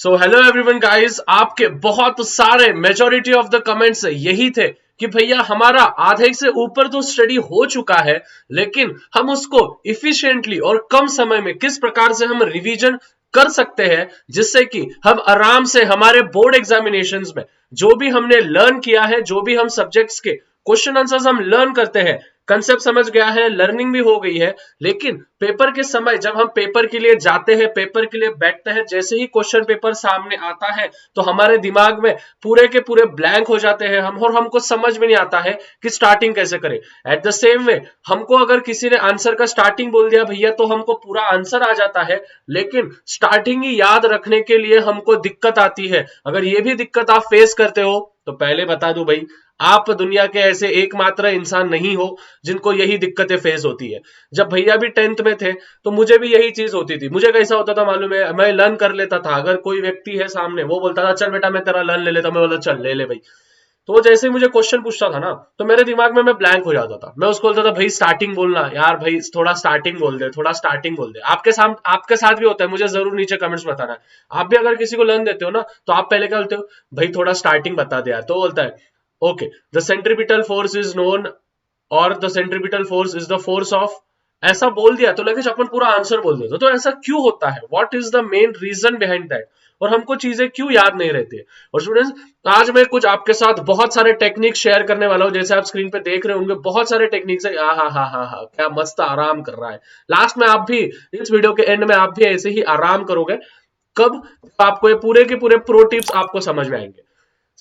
So hello everyone guys, आपके बहुत सारे मेजोरिटी ऑफ द कमेंट्स यही थे कि भैया हमारा आधे से ऊपर तो स्टडी हो चुका है, लेकिन हम उसको इफिशिएंटली और कम समय में किस प्रकार से हम रिवीजन कर सकते हैं जिससे कि हम आराम से हमारे बोर्ड एग्जामिनेशंस में जो भी हमने लर्न किया है, जो भी हम सब्जेक्ट्स के क्वेश्चन आंसर्स हम लर्न करते हैं, कंसेप्ट समझ गया है, लर्निंग भी हो गई है, लेकिन पेपर के समय जब हम पेपर के लिए जाते हैं, पेपर के लिए बैठते हैं, जैसे ही क्वेश्चन पेपर सामने आता है तो हमारे दिमाग में पूरे के पूरे ब्लैंक हो जाते हैं हम, और हमको समझ में नहीं आता है कि स्टार्टिंग कैसे करें। एट द सेम वे हमको अगर किसी ने आंसर का स्टार्टिंग बोल दिया भैया तो हमको पूरा आंसर आ जाता है, लेकिन स्टार्टिंग ही याद रखने के लिए हमको दिक्कत आती है। अगर ये भी दिक्कत आप फेस करते हो तो पहले बता दूं भाई, आप दुनिया के ऐसे एकमात्र इंसान नहीं हो जिनको यही दिक्कतें फेस होती है। जब भैया भी 10th में थे तो मुझे भी यही चीज होती थी। मुझे कैसा होता था मालूम है, मैं लर्न कर लेता था, अगर कोई व्यक्ति है सामने वो बोलता था चल बेटा मैं तेरा लर्न ले लेता, मैं बोलता चल ले ले भाई। तो वो जैसे ही मुझे क्वेश्चन पूछता था ना तो मेरे दिमाग में मैं ब्लैंक हो जाता था। मैं उसको बोलता था भाई स्टार्टिंग बोलना यार, भाई थोड़ा स्टार्टिंग बोल दे, थोड़ा स्टार्टिंग बोल दे। आपके साथ भी होता है, मुझे जरूर नीचे कमेंट्स बताना है। आप भी अगर किसी को लर्न देते हो ना तो आप पहले क्या बोलते हो, भाई थोड़ा स्टार्टिंग बता दे यार, तो बोलता है okay the centripetal force is known और the centripetal force is the force of, ऐसा बोल दिया तो लगे अपन पूरा आंसर बोल देते। तो ऐसा क्यों होता है, what is the main reason behind that, और हमको चीजें क्यों याद नहीं रहती है। और स्टूडेंट्स, आज मैं कुछ आपके साथ बहुत सारे टेक्निक शेयर करने वाला हूं, जैसे आप स्क्रीन पे देख रहे होंगे बहुत सारे टेक्निक्स है। हा क्या मस्त आराम कर रहा है। लास्ट में आप भी, इस वीडियो के एंड में आप भी ऐसे ही आराम करोगे। कब? आपको ये पूरे के पूरे प्रो टिप्स आपको समझ में आएंगे।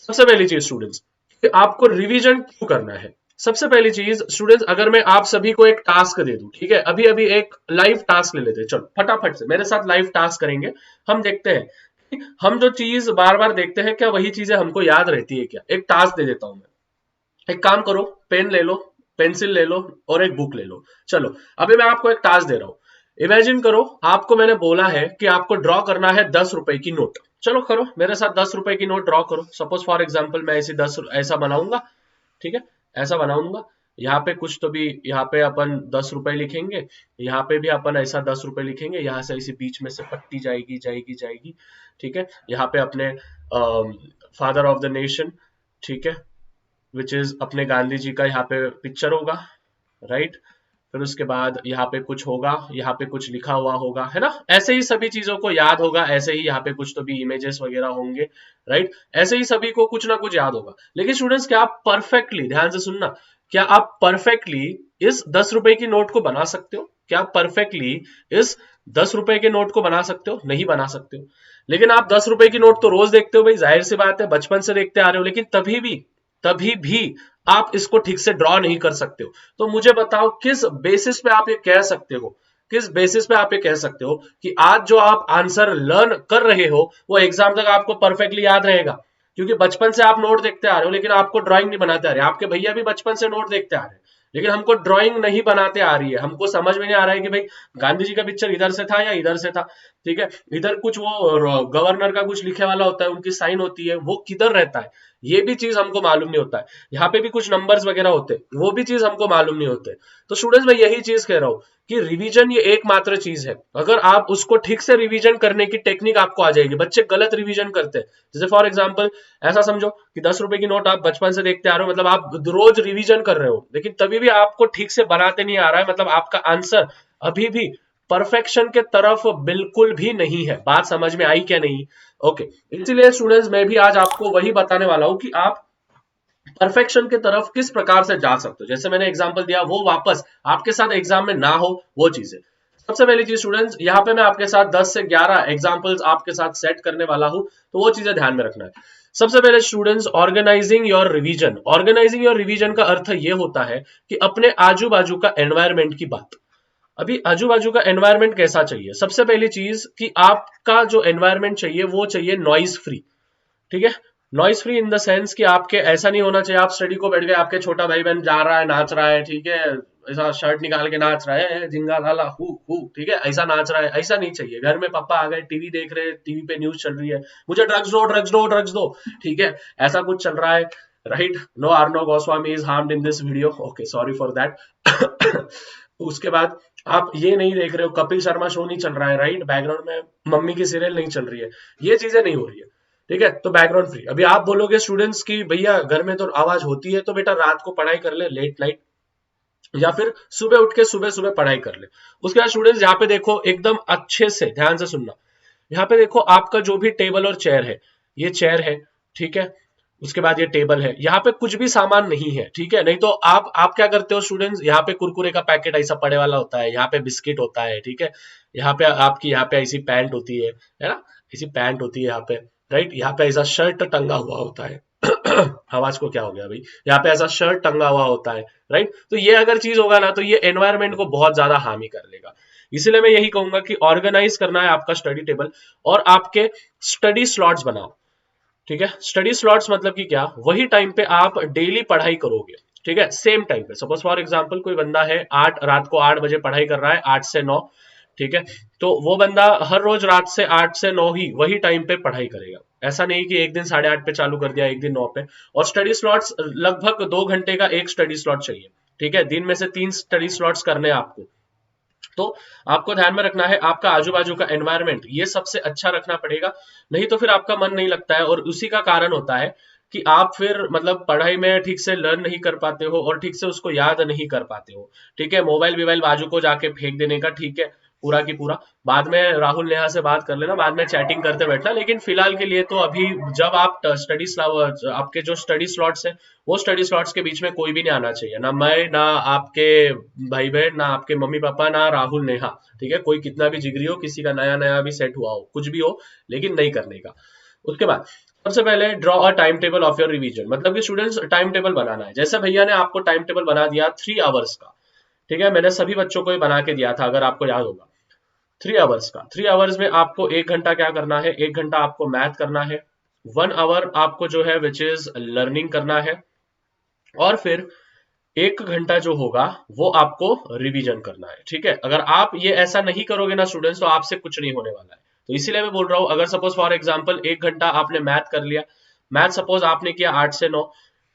सबसे पहली चीज स्टूडेंट्स, आपको रिवीजन क्यों करना है। सबसे पहली चीज स्टूडेंट्स, अगर मैं आप सभी को एक टास्क दे दूं, ठीक है, अभी अभी एक लाइव टास्क ले लेते हैं, चलो फटाफट से मेरे साथ लाइव टास्क करेंगे। हम देखते हैं हम जो चीज बार बार देखते हैं क्या वही चीजें हमको याद रहती है क्या। एक टास्क दे देता हूं मैं, एक काम करो, पेन ले लो, पेंसिल ले लो और एक बुक ले लो। चलो अभी मैं आपको एक टास्क दे रहा हूं। इमेजिन करो, आपको मैंने बोला है कि आपको ड्रॉ करना है 10 रुपए की नोट। चलो करो मेरे साथ, 10 रुपए की नोट ड्रॉ करो। सपोज फॉर एग्जाम्पल मैं ऐसी 10 ऐसा बनाऊंगा, ठीक है, ऐसा बनाऊंगा। यहाँ पे कुछ तो भी, यहाँ पे अपन 10 रुपए लिखेंगे, यहाँ पे भी अपन ऐसा 10 रुपए लिखेंगे, यहाँ से ऐसी बीच में से पट्टी जाएगी जाएगी जाएगी, ठीक है। यहाँ पे अपने फादर ऑफ द नेशन, ठीक है, विच इज अपने गांधी जी का यहाँ पे पिक्चर होगा, राइट। फिर उसके बाद यहाँ पे कुछ होगा, यहाँ पे कुछ लिखा हुआ होगा, है ना। ऐसे ही सभी चीजों को याद होगा, ऐसे ही यहाँ पे कुछ तो भी इमेजेस वगैरह होंगे, राइट। ऐसे ही सभी को कुछ ना कुछ याद होगा। लेकिन स्टूडेंट्स, क्या आप परफेक्टली, ध्यान से सुनना, क्या आप परफेक्टली इस 10 रुपए की नोट को बना सकते हो? क्या आप परफेक्टली इस 10 रुपए के नोट को बना सकते हो? नहीं बना सकते हो। लेकिन आप 10 रुपए की नोट तो रोज देखते हो भाई, जाहिर सी बात है, बचपन से देखते आ रहे हो, लेकिन तभी भी आप इसको ठीक से ड्रॉ नहीं कर सकते हो। तो मुझे बताओ किस बेसिस पे आप ये कह सकते हो, किस बेसिस पे आप ये कह सकते हो कि आज जो आप आंसर लर्न कर रहे हो वो एग्जाम तक आपको परफेक्टली याद रहेगा? क्योंकि बचपन से आप नोट देखते आ रहे हो लेकिन आपको ड्राइंग नहीं बनाते आ रहे। आपके भैया भी बचपन से नोट देखते आ रहे हैं, लेकिन हमको ड्राइंग नहीं बनाते आ रही है। हमको समझ में नहीं आ रहा है कि भाई गांधी जी का पिक्चर इधर से था या इधर से था, ठीक है। इधर कुछ वो गवर्नर का कुछ लिखे वाला होता है, उनकी साइन होती है, वो किधर रहता है ये भी चीज हमको मालूम नहीं होता है। यहाँ पे भी कुछ नंबर्स वगैरह होते हैं, वो भी चीज हमको मालूम नहीं होते। तो स्टूडेंट्स, मैं यही चीज कह रहा हूँ कि रिवीजन ये एकमात्र चीज है। अगर आप उसको ठीक से रिवीजन करने की टेक्निक आपको आ जाएगी। बच्चे गलत रिवीजन करते हैं। जैसे फॉर एग्जांपल ऐसा समझो कि 10 रुपए की नोट आप बचपन से देखते आ रहे हो, मतलब आप रोज रिवीजन कर रहे हो, लेकिन तभी भी आपको ठीक से बनाते नहीं आ रहा है, मतलब आपका आंसर अभी भी परफेक्शन के तरफ बिल्कुल भी नहीं है। बात समझ में आई क्या नहीं? ओके, इसलिए स्टूडेंट्स मैं भी आज आपको वही बताने वाला हूं कि आप परफेक्शन की तरफ किस प्रकार से जा सकते हो। जैसे मैंने एग्जांपल दिया वो वापस आपके साथ एग्जाम में ना हो, वो चीजें। सबसे पहली चीज स्टूडेंट्स, यहाँ पे मैं आपके साथ 10 से 11 एग्जांपल्स आपके साथ सेट करने वाला हूं, तो वो चीजें ध्यान में रखना है। सबसे पहले students, organising your revision. Organising your revision का अर्थ ये होता है कि अपने आजू बाजू का एनवायरमेंट की बात। अभी आजू बाजू का एनवायरमेंट कैसा चाहिए? सबसे पहली चीज कि आपका जो एनवायरमेंट चाहिए वो चाहिए नॉइज फ्री, ठीक है। Noise free in the sense कि आपके ऐसा नहीं होना चाहिए आप स्टडी को बैठ गए, आपके छोटा भाई बहन जा रहा है, नाच रहा है, ठीक है, ऐसा शर्ट निकाल के नाच रहा है, जिंगा लाला हु, ठीक है, ऐसा नाच रहा है, ऐसा नहीं चाहिए। घर में पापा आ गए, टीवी देख रहे हैं, टीवी पे न्यूज चल रही है, मुझे ड्रग्स दो ड्रग्स दो ड्रग्स दो, ठीक है, ऐसा कुछ चल रहा है, right. No, Arnab Goswami is harmed in this video, okay, sorry for that. उसके बाद आप ये नहीं देख रहे हो कपिल शर्मा शो नहीं चल रहा है, राइट, बैकग्राउंड में मम्मी की सीरियल नहीं चल रही है, ये चीजें नहीं हो रही है, ठीक है, तो बैकग्राउंड फ्री। अभी आप बोलोगे स्टूडेंट्स की भैया घर में तो आवाज होती है, तो बेटा रात को पढ़ाई कर ले लेट नाइट, या फिर सुबह उठ के सुबह सुबह पढ़ाई कर ले। उसके बाद स्टूडेंट्स यहाँ पे देखो एकदम अच्छे से ध्यान से सुनना, यहाँ पे देखो आपका जो भी टेबल और चेयर है, ये चेयर है, ठीक है, उसके बाद ये टेबल है, यहाँ पे कुछ भी सामान नहीं है, ठीक है, नहीं तो आप क्या करते हो स्टूडेंट्स, यहाँ पे कुरकुरे का पैकेट ऐसा पड़े वाला होता है, यहाँ पे बिस्किट होता है, ठीक है, यहाँ पे आपकी यहाँ पे ऐसी पैंट होती है ना, ऐसी पैंट होती है यहाँ पे, राइट, यहाँ पे ऐसा शर्ट टंगा हुआ होता है आवाज को क्या हो गया भाई, यहाँ पे ऐसा शर्ट टंगा हुआ होता है, राइट, तो ये अगर चीज होगा ना तो ये एनवायरमेंट को बहुत ज्यादा हानि कर लेगा। इसलिए मैं यही कहूंगा कि ऑर्गेनाइज करना है आपका स्टडी टेबल, और आपके स्टडी स्लॉट्स बनाओ, ठीक है, स्टडी स्लॉट्स मतलब कि क्या, वही टाइम पे आप डेली पढ़ाई करोगे, ठीक है, सेम टाइम पे। सपोज फॉर एग्जांपल कोई बंदा है रात को 8 बजे पढ़ाई कर रहा है, 8 से 9, ठीक है, तो वो बंदा हर रोज रात से 8 से 9 ही वही टाइम पे पढ़ाई करेगा। ऐसा नहीं कि एक दिन 8:30 पे चालू कर दिया, एक दिन 9 पे। और स्टडी स्लॉट्स लगभग 2 घंटे का एक स्टडी स्लॉट चाहिए, ठीक है, दिन में से 3 स्टडी स्लॉट्स करने हैं आपको। तो आपको ध्यान में रखना है आपका आजू बाजू का एनवायरनमेंट ये सबसे अच्छा रखना पड़ेगा, नहीं तो फिर आपका मन नहीं लगता है, और उसी का कारण होता है कि आप फिर मतलब पढ़ाई में ठीक से लर्न नहीं कर पाते हो और ठीक से उसको याद नहीं कर पाते हो, ठीक है, मोबाइल विबाइल बाजू को जाके फेंक देने का, ठीक है, पूरा की पूरा। बाद में राहुल नेहा से बात कर लेना, बाद में चैटिंग करते बैठना, लेकिन फिलहाल के लिए तो अभी जब आप आपके जो स्टडी स्लॉट्स है, वो स्टडी स्लॉट्स के बीच में कोई भी नहीं आना चाहिए, ना मैं, ना आपके भाई बहन, ना आपके मम्मी पापा, ना राहुल नेहा, ठीक है, कोई कितना भी जिगरी हो, किसी का नया नया भी सेट हुआ हो, कुछ भी हो, लेकिन नहीं करने का। उसके बाद सबसे पहले draw a time table of your revision, मतलब कि स्टूडेंट्स टाइम टेबल बनाना है। जैसे भैया ने आपको टाइम टेबल बना दिया 3 आवर्स का, ठीक है, मैंने सभी बच्चों को ही बना के दिया था, अगर आपको याद होगा, 3 आवर्स का। 3 आवर्स में आपको 1 घंटा क्या करना है, 1 घंटा आपको मैथ करना है, 1 आवर आपको जो है विच इज लर्निंग करना है, और फिर 1 घंटा जो होगा वो आपको रिवीजन करना है, ठीक है। अगर आप ये ऐसा नहीं करोगे ना स्टूडेंट्स, तो आपसे कुछ नहीं होने वाला है। तो इसीलिए मैं बोल रहा हूं, अगर सपोज फॉर एग्जांपल 1 घंटा आपने मैथ कर लिया, मैथ सपोज आपने किया 8 से 9,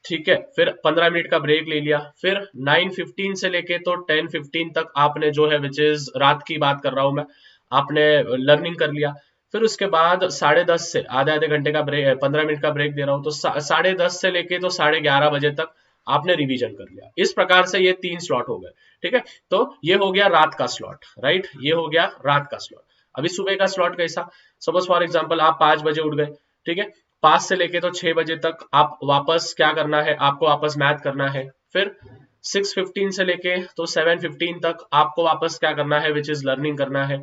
ठीक है, फिर 15 मिनट का ब्रेक ले लिया, फिर 9:15 से लेके तो 10:15 तक आपने जो है विच इज रात की बात कर रहा हूं मैं, आपने लर्निंग कर लिया। फिर उसके बाद 10:30 से आधे आधे घंटे का ब्रेक, 15 मिनट का ब्रेक दे रहा हूँ, तो 10:30 से लेके तो 11:30 बजे तक आपने रिवीजन कर लिया। इस प्रकार से ये 3 स्लॉट हो गए, ठीक है। तो ये हो गया रात का स्लॉट, राइट, ये हो गया रात का स्लॉट। अभी सुबह का स्लॉट कैसा, सपोज फॉर एग्जांपल आप 5 बजे उठ गए, ठीक है, 5 से लेके तो 6 बजे तक आप वापस क्या करना है, आपको वापस मैथ करना है। फिर 6:15 से लेके तो 7:15 तक आपको वापस क्या करना है, विच इज लर्निंग करना है।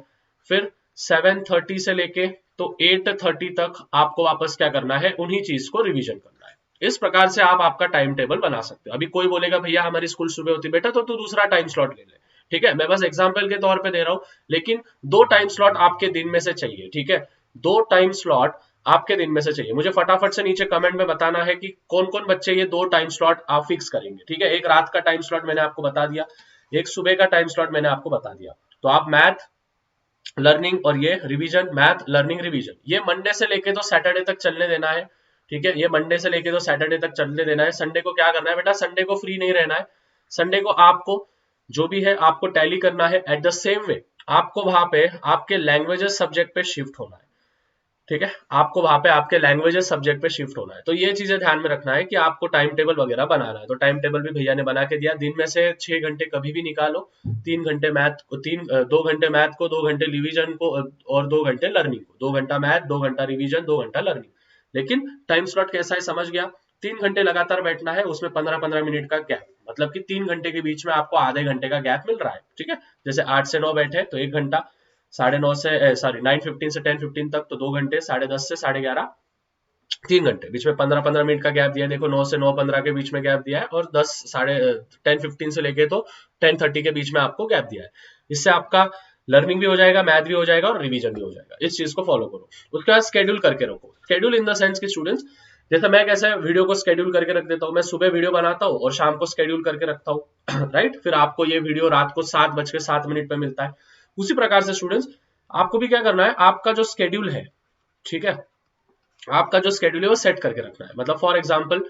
फिर 7:30 से लेके तो 8:30 तक आपको वापस क्या करना है, उन्हीं चीज को रिवीजन करना है। इस प्रकार से आप आपका टाइम टेबल बना सकते हो। अभी कोई बोलेगा भैया हमारी स्कूल सुबह होती, बेटा तो तू दूसरा टाइम स्लॉट ले ले, ठीक है, मैं बस एग्जांपल के तौर पे दे रहा हूं, लेकिन 2 टाइम स्लॉट आपके दिन में से चाहिए, ठीक है, 2 टाइम स्लॉट आपके दिन में से चाहिए। मुझे फटाफट से नीचे कमेंट में बताना है कि कौन कौन बच्चे ये 2 टाइम स्लॉट आप फिक्स करेंगे, ठीक है। एक रात का टाइम स्लॉट मैंने आपको बता दिया, एक सुबह का टाइम स्लॉट मैंने आपको बता दिया। तो आप मैथ लर्निंग और ये रिवीजन, मैथ लर्निंग रिवीजन, ये मंडे से लेके तो सैटरडे तक चलने देना है, ठीक है, ये मंडे से लेके तो सैटरडे तक चलने देना है। संडे को क्या करना है बेटा, संडे को फ्री नहीं रहना है। संडे को आपको जो भी है आपको टैली करना है। एट द सेम वे आपको वहां पे आपके लैंग्वेजेस सब्जेक्ट पे शिफ्ट होना है, ठीक है, आपको वहां पे आपके लैंग्वेजेस सब्जेक्ट पे शिफ्ट होना है। तो ये चीजें ध्यान में रखना है कि आपको टाइम टेबल वगैरह बनाना है। तो टाइम टेबल भी भैया ने बना के दिया, दिन में से 6 घंटे कभी भी निकालो, 3 घंटे मैथ को, 2 घंटे मैथ को, 2 घंटे रिवीजन को, और 2 घंटे लर्निंग को, 2 घंटा मैथ, 2 घंटा रिवीजन, 2 घंटा लर्निंग। लेकिन टाइम स्लॉट कैसा है समझ गया, 3 घंटे लगातार बैठना है, उसमें 15-15 मिनट का गैप, मतलब कि 3 घंटे के बीच में आपको आधे घंटे का गैप मिल रहा है, ठीक है। जैसे 8 से 9 बैठे तो 1 घंटा, 9:30 से 9:15 से 10:15 तक तो 2 घंटे, 10:30 से 11:30 3 घंटे, बीच में 15-15 मिनट का गैप दिया है, देखो 9 से 9:15 के बीच में गैप दिया है, और 10:15 से लेके तो 10:30 के बीच में आपको गैप दिया है। इससे आपका लर्निंग भी हो जाएगा, मैथ भी हो जाएगा, और रिवीजन भी हो जाएगा। इस चीज को फॉलो करो। उसके बाद स्केड्यूल करके रखो, स्केड्यूल इन द सेंस की स्टूडेंट्स, जैसे मैं कैसे वीडियो को स्केड्यूल करके रख देता हूँ, मैं सुबह वीडियो बनाता हूँ और शाम को स्केड्यूल करके रखता हूँ राइट, फिर आपको ये वीडियो रात को 7:07 पे मिलता है। उसी प्रकार से स्टूडेंट्स आपको भी क्या करना है, आपका जो स्केड्यूल है, ठीक है, आपका जो स्केड्यूल है वो सेट करके रखना है। मतलब फॉर एग्जांपल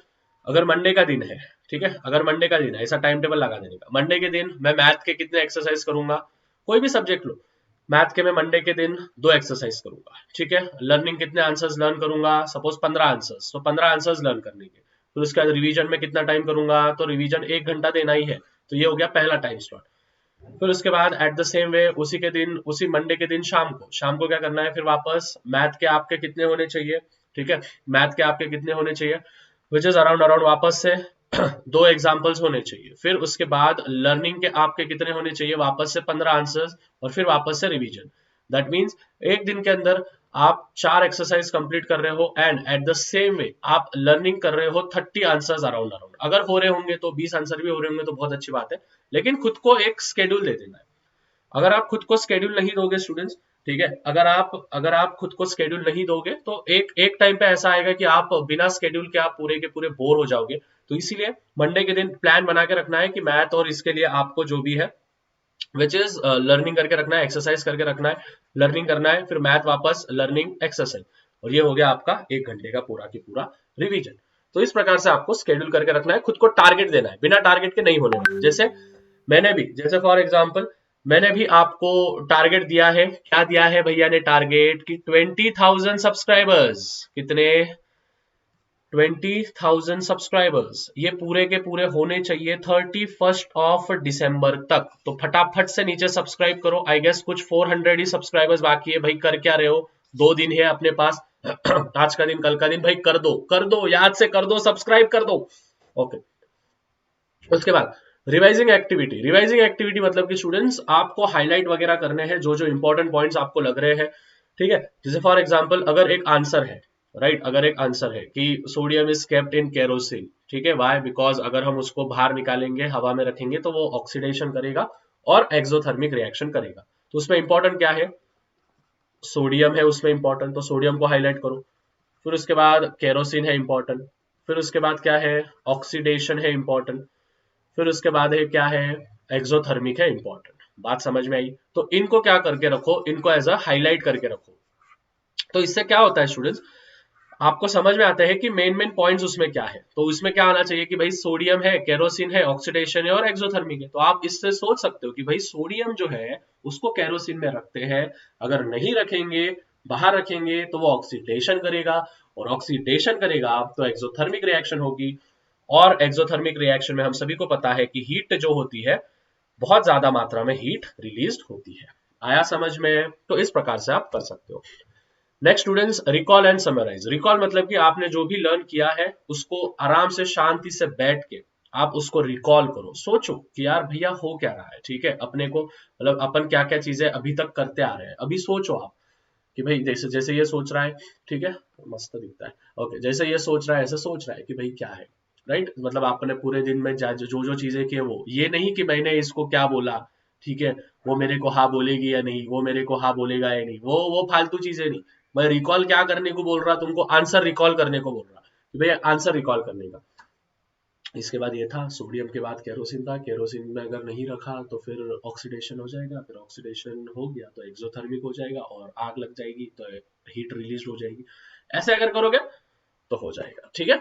अगर मंडे का दिन है, ठीक है, अगर मंडे का दिन है, ऐसा टाइम टेबल लगा देने का, मंडे के दिन मैं मैथ के कितने एक्सरसाइज करूंगा, कोई भी सब्जेक्ट लो, मैथ के मैं मंडे के दिन 2 एक्सरसाइज करूंगा, ठीक है। लर्निंग कितने आंसर्स लर्न करूंगा, सपोज 15 आंसर्स, तो 15 आंसर्स लर्न करने के। फिर उसके बाद रिवीजन में कितना टाइम करूंगा, तो रिवीजन 1 घंटा देना ही है, तो ये हो गया पहला टाइम स्लॉट। फिर उसके बाद एट द सेम वे उसी के दिन, उसी मंडे के दिन शाम को क्या करना है, फिर वापस मैथ के आपके कितने होने चाहिए, ठीक है, मैथ के आपके कितने होने चाहिए, विच इज अराउंड अराउंड वापस से 2 एग्जाम्पल्स होने चाहिए। फिर उसके बाद लर्निंग के आपके कितने होने चाहिए, वापस से 15 आंसर्स, और फिर वापस से रिवीजन। दैट मीन्स एक दिन के अंदर आप 4 एक्सरसाइज कंप्लीट कर रहे हो, and at the same way आप लर्निंग कर रहे हो 30 आंसर्स अराउंड अराउंड। अगर हो रहे होंगे तो 20 आंसर भी हो रहे होंगे तो बहुत अच्छी बात है, लेकिन खुद को एक स्केड्यूल दे देना है। अगर आप खुद को स्केड्यूल नहीं दोगे स्टूडेंट्स, ठीक है, अगर आप खुद को स्केड्यूल नहीं दोगे तो एक टाइम पे ऐसा आएगा कि आप बिना स्केड्यूल के आप पूरे के पूरे बोर हो जाओगे। तो इसीलिए मंडे के दिन प्लान बना के रखना है कि मैथ और इसके लिए आपको जो भी है विच इज लर्निंग करके रखना है, एक्सरसाइज करके रखना है, लर्निंग करना है, फिर मैथ वापस लर्निंग एक्सरसाइज, और ये हो गया आपका 1 घंटे का पूरा की पूरा रिवीजन। तो इस प्रकार से आपको स्केड्यूल करके रखना है, खुद को टारगेट देना है, बिना टारगेट के नहीं होने वाला। जैसे फॉर एग्जाम्पल मैंने भी आपको टारगेट दिया है, क्या दिया है भैया ने टारगेट कि 20,000 सब्सक्राइबर्स, कितने, 20,000 सब्सक्राइबर्स, ये पूरे के पूरे होने चाहिए 31 दिसंबर तक। तो फटाफट से नीचे सब्सक्राइब करो। आई गेस कुछ 400 ही सब्सक्राइबर्स बाकी है भाई, कर क्या रहे हो, 2 दिन है अपने पास आज का दिन कल का दिन, भाई कर दो याद से कर दो, सब्सक्राइब कर दो। ओके, उसके बाद रिवाइजिंग एक्टिविटी मतलब कि स्टूडेंट्स आपको हाईलाइट वगैरह करने हैं जो जो इंपॉर्टेंट पॉइंट्स आपको लग रहे हैं, ठीक है। जैसे फॉर एग्जांपल अगर एक आंसर है, राइट, अगर एक आंसर है कि sodium is kept in kerosene, ठीक है, व्हाई, बिकॉज अगर हम उसको बाहर निकालेंगे, हवा में रखेंगे तो वो ऑक्सीडेशन करेगा और एक्सोथर्मिक रिएक्शन करेगा। तो उसमें इंपॉर्टेंट क्या है, सोडियम है उसमें इंपॉर्टेंट, तो सोडियम को हाईलाइट करो। फिर उसके बाद केरोसिन है इंपॉर्टेंट, फिर उसके बाद क्या है, ऑक्सीडेशन है इंपॉर्टेंट, फिर उसके बाद है क्या है, एक्सोथर्मिक है इंपॉर्टेंट। बात समझ में आई? तो इनको क्या करके रखो, इनको एज अ हाईलाइट करके रखो। तो इससे क्या होता है स्टूडेंट्स, आपको समझ में आता है कि मेन पॉइंट्स उसमें क्या है। तो उसमें क्या आना चाहिए कि भाई सोडियम है, केरोसिन है, ऑक्सीडेशन है और एक्सोथर्मिक है। तो आप इससे सोच सकते हो कि भाई सोडियम जो है उसको केरोसिन में रखते हैं, अगर नहीं रखेंगे, बाहर रखेंगे तो वो ऑक्सीडेशन करेगा, और ऑक्सीडेशन करेगा तो एक्सोथर्मिक रिएक्शन होगी, और एक्सोथर्मिक रिएक्शन में हम सभी को पता है कि हीट जो होती है, बहुत ज्यादा मात्रा में हीट रिलीज होती है। आया समझ में? तो इस प्रकार से आप कर सकते हो। Next students, recall and summarise. Recall मतलब कि आपने जो भी लर्न किया है उसको आराम से शांति से बैठ के आप उसको रिकॉल करो, सोचो कि यार भैया हो क्या रहा है, ठीक है, अपने को मतलब अपन क्या क्या चीजें अभी तक करते आ रहे हैं। अभी सोचो आप कि भाई जैसे जैसे ये सोच रहा है, ठीक है, मस्त दिखता है, ओके, जैसे ये सोच रहा है ऐसे सोच रहा है कि भाई क्या है, राइट, मतलब आपने पूरे दिन में जो जो चीजें की वो, ये नहीं कि मैंने इसको क्या बोला, ठीक है, वो मेरे को हाँ बोलेगी या नहीं, वो मेरे को हाँ बोलेगा या नहीं, वो फालतू चीजें नहीं। मैं रिकॉल क्या करने को बोल रहा, तुमको आंसर रिकॉल करने को बोल रहा कि भाई आंसर रिकॉल करने का। इसके बाद ये था, सोडियम के बाद केरोसिन था, केरोसिन में अगर नहीं रखा तो फिर ऑक्सीडेशन हो जाएगा, फिर ऑक्सीडेशन हो गया तो एक्सोथर्मिक हो जाएगा और आग लग जाएगी तो हीट रिलीज हो जाएगी। ऐसे अगर करोगे तो हो जाएगा, ठीक है,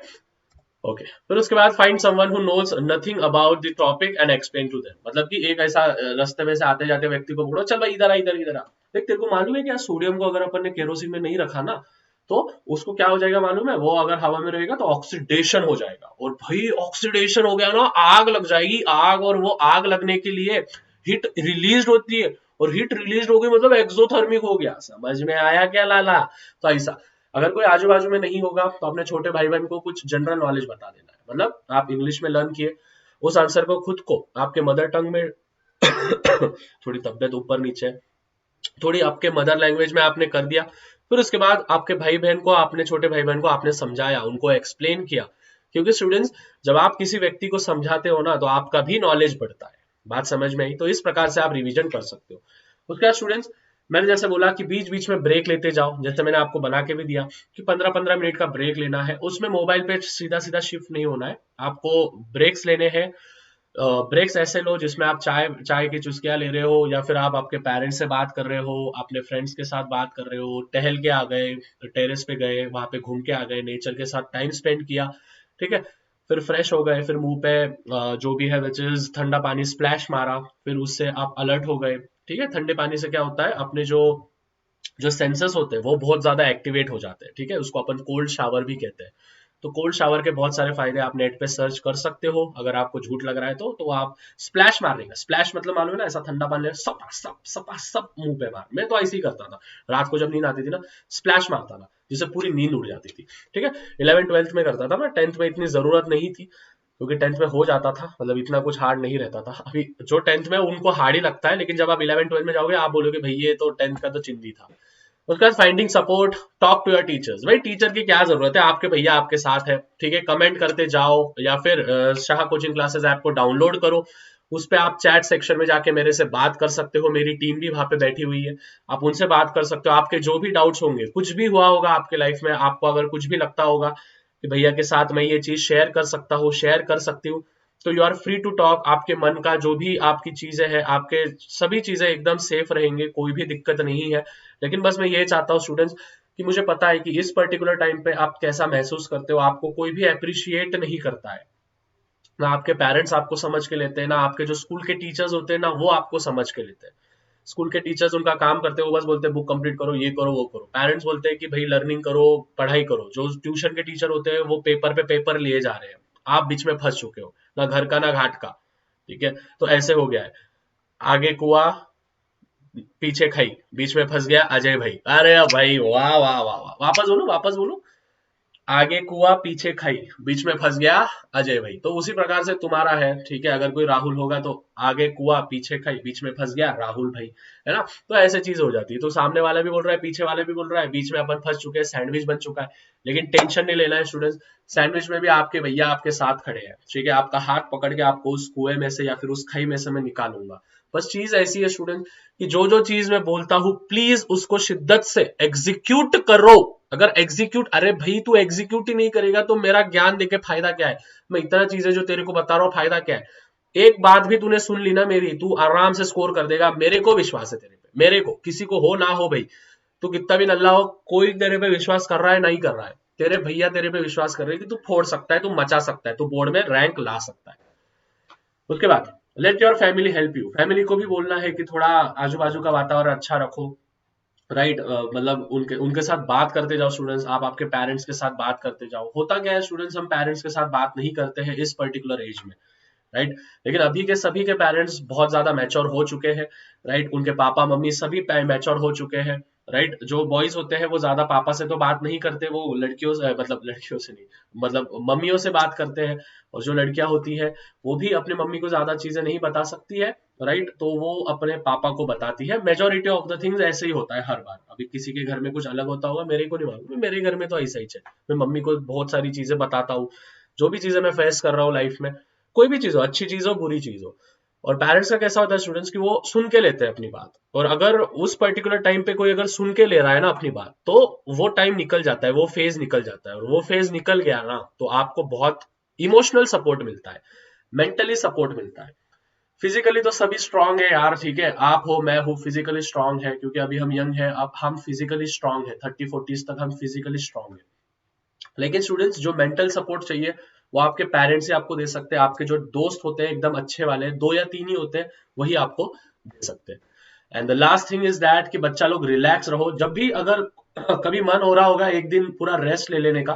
ओके। फिर उसके बाद find someone who knows nothing about the topic and explain to them, मतलब कि एक ऐसा रास्ते में से आते जाते व्यक्ति को बोलो, चल भाई इधर आ, इधर आ, देख तेरे को मालूम है क्या, सोडियम को अगर अपन ने केरोसिन में नहीं रखा ना तो उसको क्या हो जाएगा मालूम है, वो अगर हवा में रहेगा तो ऑक्सीडेशन हो जाएगा, और भाई ऑक्सीडेशन हो गया ना, आग लग जाएगी, आग, और वो आग लगने के लिए हीट रिलीज होती है, और हीट रिलीज हो गई मतलब एक्सोथर्मिक हो गया। समझ में आया क्या लाला? तो ऐसा अगर कोई आजू बाजू में नहीं होगा तो अपने छोटे भाई बहन को कुछ जनरल नॉलेज बता देना है, मतलब आप इंग्लिश में लर्न किए उस आंसर को खुद को आपके मदर टंग में थोड़ी तबियत ऊपर नीचे, थोड़ी आपके मदर लैंग्वेज में आपने कर दिया, फिर उसके बाद आपके भाई बहन को, आपने छोटे भाई बहन को आपने समझाया, उनको एक्सप्लेन किया, क्योंकि स्टूडेंट्स जब आप किसी व्यक्ति को समझाते हो ना तो आपका भी नॉलेज बढ़ता है। बात समझ में आई? तो इस प्रकार से आप रिवीजन कर सकते हो। उसके बाद स्टूडेंट्स मैंने जैसे बोला कि बीच बीच में ब्रेक लेते जाओ, जैसे मैंने आपको बना के भी दिया कि 15-15 मिनट का ब्रेक लेना है, उसमें मोबाइल पे सीधा सीधा शिफ्ट नहीं होना है, आपको ब्रेक्स लेने हैं। ब्रेक्स ऐसे लो जिसमें आप चाय चाय की चुस्कियां ले रहे हो, या फिर आप आपके पेरेंट्स से बात कर रहे हो, अपने फ्रेंड्स के साथ बात कर रहे हो, टहल के आ गए, टेरेस पे गए, वहां पे घूम के आ गए, नेचर के साथ टाइम स्पेंड किया, ठीक है, फिर फ्रेश हो गए, फिर मुंह पे जो भी है विच इज ठंडा पानी स्प्लैश मारा, फिर उससे आप अलर्ट हो गए, ठीक है। ठंडे पानी से क्या होता है, अपने जो जो सेंसर्स होते हैं वो बहुत ज्यादा एक्टिवेट हो जाते हैं, ठीक है। उसको अपन कोल्ड शावर भी कहते हैं। तो कोल्ड शावर के बहुत सारे फायदे आप नेट पे सर्च कर सकते हो, अगर आपको झूठ लग रहा है तो आप स्प्लैश मारने का, स्प्लैश मतलब मालूम है ना, ऐसा ठंडा पानी सपा सप सपा सप मुंह पे मार। मैं तो ऐसे ही करता था, रात को जब नींद आती थी ना, स्प्लैश मारता था, जिससे पूरी नींद उड़ जाती थी, ठीक है। 11th 12th में करता था मैं, 10th में इतनी जरूरत नहीं थी, क्योंकि 10th में हो जाता था, मतलब इतना कुछ हार्ड नहीं रहता था। अभी जो 10th में उनको हार्ड ही लगता है, लेकिन जब आप 11th 12th में जाओगे आप बोलोगे भाई ये तो 10th का तो चिंदी था। उसके बाद finding support, talk to your teachers. भाई टीचर की क्या जरूरत है, आपके भैया आपके साथ है, ठीक है। कमेंट करते जाओ, या फिर शाह कोचिंग क्लासेस ऐप को डाउनलोड करो, उस पे आप चैट सेक्शन में जाके मेरे से बात कर सकते हो, मेरी टीम भी वहां पे बैठी हुई है, आप उनसे बात कर सकते हो। आपके जो भी डाउट्स होंगे, कुछ भी हुआ होगा आपके लाइफ में, आपको अगर कुछ भी लगता होगा कि भैया के साथ मैं ये चीज शेयर कर सकता हूँ, शेयर कर सकती हूँ, तो you are free to talk. आपके मन का जो भी आपकी चीजें हैं, आपके सभी चीजें एकदम सेफ रहेंगे, कोई भी दिक्कत नहीं है। लेकिन बस मैं ये चाहता हूँ स्टूडेंट्स, कि मुझे पता है कि इस पर्टिकुलर टाइम पे आप कैसा महसूस करते हो, आपको कोई भी अप्रिशिएट नहीं करता है, ना आपके पेरेंट्स आपको समझ के लेते हैं, ना आपके जो स्कूल के टीचर्स होते हैं ना वो आपको समझ के लेते हैं। स्कूल के टीचर्स उनका काम करते हैं, वो बस बोलते हैं बुक कंप्लीट करो, ये करो वो करो। पेरेंट्स बोलते हैं कि भाई लर्निंग करो, पढ़ाई करो। जो ट्यूशन के टीचर होते हैं वो पेपर पे पेपर लिए जा रहे हैं, आप बीच में फंस चुके हो, ना घर का ना घाट का, ठीक है। तो ऐसे हो गया है, आगे कुआ पीछे खाई, बीच में फंस गया अजय भाई। अरे भाई वाह वाह वाह वाह, वापस बोलो वापस बोलो। आगे कुआ पीछे खाई, बीच में फंस गया अजय भाई। तो उसी प्रकार से तुम्हारा है, ठीक है। अगर कोई राहुल होगा तो आगे कुआ पीछे खाई, बीच में फंस गया राहुल भाई, है ना। तो ऐसे चीज हो जाती है। तो सामने वाला भी बोल रहा है, पीछे वाले भी बोल रहा है, बीच में अपन फंस चुके हैं, सैंडविच बन चुका है। लेकिन टेंशन नहीं लेना है स्टूडेंट्स, सैंडविच में भी आपके भैया आपके साथ खड़े हैं, ठीक है। आपका हाथ पकड़ के आपको उस कुएं में से या फिर उस खाई में से मैं निकालूंगा। बस चीज ऐसी है स्टूडेंट, कि जो जो चीज मैं बोलता हूं प्लीज उसको शिद्दत से एग्जीक्यूट करो। अगर एग्जीक्यूट, अरे भाई तू एग्जीक्यूट ही नहीं करेगा तो मेरा ज्ञान देके फायदा क्या है। मैं इतना चीजें जो तेरे को बता रहा हूँ, फायदा क्या है। एक बात भी तूने सुन ली ना मेरी, तू आराम से स्कोर कर देगा, मेरे को विश्वास है तेरे पे, मेरे को, किसी को हो ना हो भाई, तू कितना भी नल्ला हो, कोई तेरे पे विश्वास कर रहा है नहीं कर रहा है, तेरे भैया तेरे पे विश्वास कर रहे हैं कि तू फोड़ सकता है, तू मचा सकता है, तू बोर्ड में रैंक ला सकता है। उसके बाद let your family help you. Family को भी बोलना है कि थोड़ा आजू बाजू का वातावरण अच्छा रखो, राइट। मतलब उनके उनके साथ बात करते जाओ स्टूडेंट्स, आप आपके पेरेंट्स के साथ बात करते जाओ। होता क्या है स्टूडेंट्स, हम पेरेंट्स के साथ बात नहीं करते हैं इस पर्टिकुलर एज में, राइट। लेकिन अभी के सभी के पेरेंट्स बहुत ज्यादा मैच्योर हो चुके हैं, राइट। उनके पापा मम्मी सभी मैच्योर हो चुके हैं, राइट। जो बॉयज होते हैं वो ज्यादा पापा से तो बात नहीं करते, वो लड़कियों से, मतलब लड़कियों से नहीं, मतलब मम्मियों से बात करते हैं। और जो लड़कियां होती है वो भी अपनी मम्मी को ज्यादा चीजें नहीं बता सकती है, राइट। तो वो अपने पापा को बताती है। मेजोरिटी ऑफ द थिंग्स ऐसे ही होता है हर बार। अभी किसी के घर में कुछ अलग होता होगा, मेरे को नहीं मालूम, मेरे घर में तो ऐसा ही है। मैं मम्मी को बहुत सारी चीजें बताता हूँ, जो भी चीजें मैं फेस कर रहा हूँ लाइफ में, कोई भी चीज हो, अच्छी चीज हो बुरी चीज हो। और पेरेंट्स का कैसा होता है स्टूडेंट्स, की वो सुन के लेते हैं अपनी बात, और अगर उस पर्टिकुलर टाइम पे कोई अगर सुन के ले रहा है ना अपनी बात, तो वो टाइम निकल जाता है, वो फेज निकल जाता है। और वो फेज निकल गया ना तो आपको बहुत इमोशनल सपोर्ट मिलता है, मेंटली सपोर्ट मिलता है। फिजिकली तो सभी स्ट्रांग है यार, ठीक है। आप हो मैं हूँ, फिजिकली स्ट्रांग है क्योंकि अभी हम यंग है, अब हम फिजिकली स्ट्रांग है, 30 40 तक हम फिजिकली स्ट्रांग है। लेकिन स्टूडेंट्स जो मेंटल सपोर्ट चाहिए वो आपके पेरेंट्स से आपको दे सकते हैं, आपके जो दोस्त होते हैं एकदम अच्छे वाले, 2 या 3 ही होते हैं, वही आपको दे सकते हैं। And the last thing is that कि बच्चा लोग रिलैक्स रहो। जब भी अगर कभी मन हो रहा होगा एक दिन पूरा रेस्ट ले लेने का,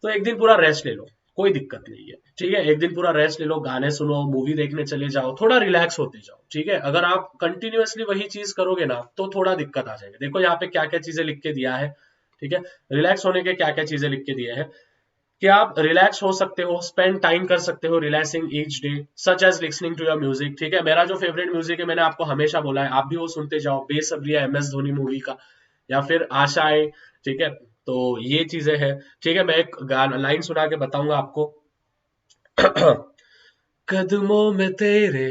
तो एक दिन पूरा रेस्ट ले लो, कोई दिक्कत नहीं है, ठीक है। एक दिन पूरा रेस्ट ले लो, गाने सुनो, मूवी देखने चले जाओ, थोड़ा रिलैक्स होते जाओ, ठीक है। अगर आप कंटिन्यूअसली वही चीज करोगे ना तो थोड़ा दिक्कत आ जाएगा। देखो यहाँ पे क्या क्या चीजें लिख के दिया है, ठीक है। रिलैक्स होने के क्या क्या चीजें लिख के दिया है, कि आप रिलैक्स हो सकते हो, स्पेंड टाइम कर सकते हो relaxing each day, such as listening to your music, ठीक है। मेरा जो फेवरेट म्यूजिक है मैंने आपको हमेशा बोला है, आप भी वो सुनते जाओ, बेसब्रिया MS धोनी मूवी का, या फिर आशाएं, ठीक है। तो ये चीजें हैं, ठीक है। मैं एक गाना लाइन सुना के बताऊंगा आपको। कदमों में तेरे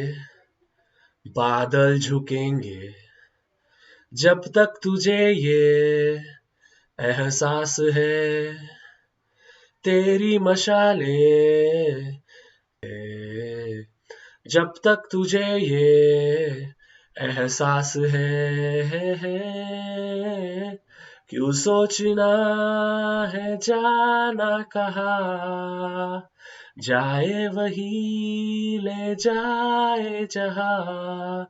बादल झुकेंगे, जब तक तुझे ये एहसास है, तेरी मशालें, जब तक तुझे ये एहसास है, क्यों सोचना है जाना कहाँ, जाए वही ले जाए जहाँ,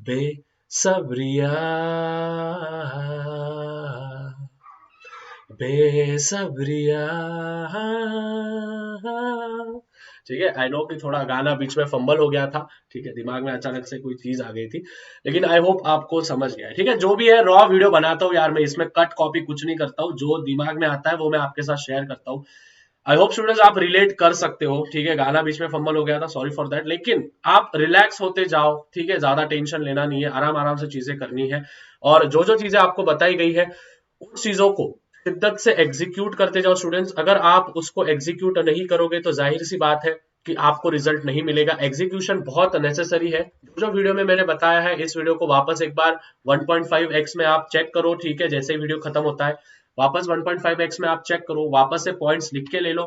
बे सब्रिया बेसब्रिया। ठीक है, आई नो कि थोड़ा गाना बीच में फंबल हो गया था, ठीक है, दिमाग में अचानक से कोई चीज आ गई थी, लेकिन आई होप आपको समझ गया है। ठीक है, जो भी है रॉ वीडियो बनाता हूँ यार मैं, इसमें कट कॉपी कुछ नहीं करता हूँ, जो दिमाग में आता है वो मैं आपके साथ शेयर करता हूँ। आई होप स्टूडेंट्स आप रिलेट कर सकते हो। ठीक है, गाना बीच में फंबल हो गया था, सॉरी फॉर दैट, लेकिन आप रिलैक्स होते जाओ। ठीक है, ज्यादा टेंशन लेना नहीं है, आराम आराम से चीजें करनी है, और जो जो चीजें आपको बताई गई है उन चीजों को शिद्दत से एग्जीक्यूट करते जाओ स्टूडेंट्स। अगर आप उसको एग्जीक्यूट नहीं करोगे तो जाहिर सी बात है कि आपको रिजल्ट नहीं मिलेगा। एग्जीक्यूशन बहुत नेसेसरी है। जो वीडियो में मैंने बताया है, इस वीडियो को वापस एक बार 1.5x में आप चेक करो। ठीक है, जैसे ही वीडियो खत्म होता है वापस 1.5x में आप चेक करो, वापस से पॉइंट्स लिख के ले लो।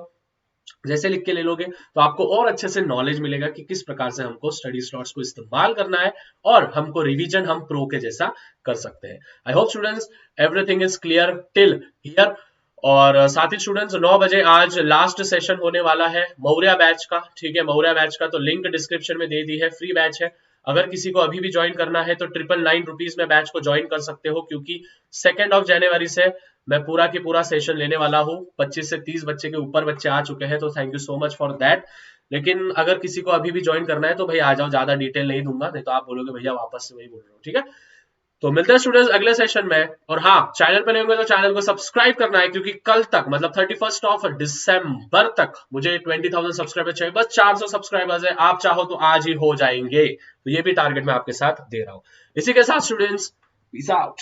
जैसे लिख के ले लोगे तो आपको और अच्छे से नॉलेज मिलेगा कि किस प्रकार से हमको स्टडी स्लॉट्स को इस्तेमाल करना है, और हमको रिवीजन हम प्रो के जैसा कर सकते हैं। I hope students everything is clear till here. और साथ ही स्टूडेंट्स 9 बजे आज लास्ट सेशन होने वाला है मौर्या बैच का। ठीक है, मौर्या बैच का तो लिंक डिस्क्रिप्शन में दे दी है, फ्री बैच है। अगर किसी को अभी भी ज्वाइन करना है तो 999 में बैच को ज्वाइन कर सकते हो, क्योंकि 2 जनवरी से मैं पूरा की पूरा सेशन लेने वाला हूँ। 25 से 30 बच्चे के ऊपर बच्चे आ चुके हैं, तो thank you so much for that. लेकिन अगर किसी को अभी भी ज्वाइन करना है तो भाई आ जाओ, ज्यादा डिटेल नहीं दूंगा, नहीं तो आप बोलोगे भैया वापस से वही बोल रहे हो। ठीक है, तो मिलते हैं स्टूडेंट्स अगले सेशन में। और हाँ, चैनल पे नहीं होंगे तो चैनल को सब्सक्राइब करना है, क्योंकि कल तक मतलब 31 दिसंबर तक मुझे 20,000 सब्सक्राइबर चाहिए। बस 400 सब्सक्राइबर्स है, आप चाहो तो आज ही हो जाएंगे। तो ये भी टारगेट मैं आपके साथ दे रहा हूँ। इसी के साथ स्टूडेंट्स पीस आउट।